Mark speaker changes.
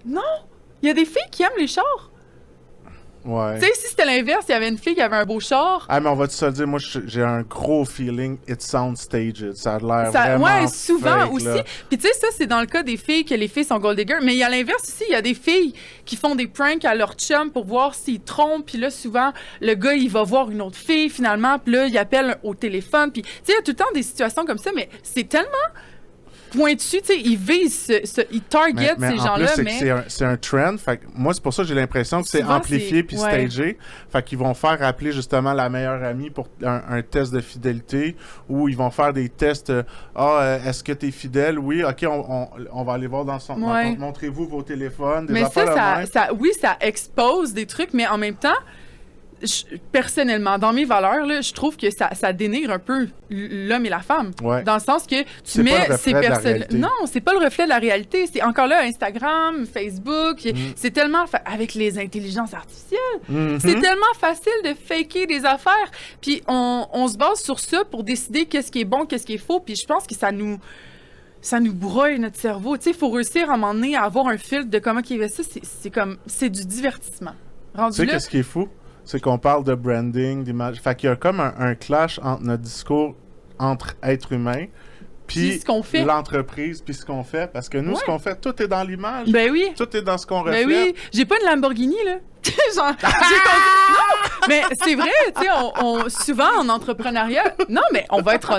Speaker 1: non! Il y a des filles qui aiment les chars.
Speaker 2: Ouais.
Speaker 1: Tu sais, si c'était l'inverse, il y avait une fille qui avait un beau char.
Speaker 2: Ah, mais on va te se le dire, moi, j'ai un gros feeling it sounds staged. Ça a l'air vraiment
Speaker 1: Ouais, souvent
Speaker 2: fake,
Speaker 1: aussi.
Speaker 2: là.
Speaker 1: Puis tu sais, ça, c'est dans le cas des filles, que les filles sont gold diggers. Mais il y a l'inverse aussi. Il y a des filles qui font des pranks à leur chum pour voir s'ils trompent. Puis là, souvent, le gars, il va voir une autre fille, finalement. Puis là, il appelle au téléphone. Puis tu sais, il y a tout le temps des situations comme ça. Mais c'est tellement pointu. Tu sais, ils visent, ils target
Speaker 2: Mais
Speaker 1: ces
Speaker 2: en
Speaker 1: gens-là.
Speaker 2: plus,
Speaker 1: Mais
Speaker 2: c'est un trend. Fait que moi, c'est pour ça que j'ai l'impression que c'est
Speaker 1: souvent,
Speaker 2: amplifié puis
Speaker 1: ouais.
Speaker 2: stagé. Fait qu'ils vont faire appeler justement la meilleure amie pour un test de fidélité, ou ils vont faire des tests. Est-ce que t'es fidèle? Oui, OK, on va aller voir dans son...
Speaker 1: Ouais.
Speaker 2: Montrez-vous vos téléphones, des
Speaker 1: Mais
Speaker 2: affaires de même.
Speaker 1: oui, ça expose des trucs, mais en même temps, personnellement, dans mes valeurs, là, je trouve que ça dénigre un peu l'homme et la femme.
Speaker 2: Ouais.
Speaker 1: Dans le sens que tu
Speaker 2: C'est pas
Speaker 1: mets
Speaker 2: le
Speaker 1: ces
Speaker 2: reflet de la
Speaker 1: personnes.
Speaker 2: réalité.
Speaker 1: Non, c'est pas le reflet de la réalité. C'est encore là Instagram, Facebook. C'est tellement. Avec les intelligences artificielles,
Speaker 2: Mhm.
Speaker 1: c'est tellement facile de faker des affaires. Puis on se base sur ça pour décider qu'est-ce qui est bon, qu'est-ce qui est faux. Puis je pense que ça nous brouille notre cerveau. Tu sais, il faut réussir à un moment donné à avoir un filtre de comment il fait ça. C'est du divertissement.
Speaker 2: Tu
Speaker 1: Rendu
Speaker 2: sais,
Speaker 1: là,
Speaker 2: qu'est-ce qui est fou? C'est qu'on parle de branding, d'image. Fait qu'il y a comme un clash entre notre discours entre êtres humains, puis
Speaker 1: ce qu'on fait.
Speaker 2: l'entreprise, puis ce qu'on fait. Parce que nous, ce
Speaker 1: Ouais.
Speaker 2: qu'on fait, tout est dans l'image.
Speaker 1: Ben oui.
Speaker 2: Tout est dans ce qu'on
Speaker 1: Ben
Speaker 2: reflète.
Speaker 1: oui, j'ai pas une Lamborghini, là. Genre, non, mais c'est vrai, tu sais, souvent en entrepreneuriat, non, mais on va être honnête.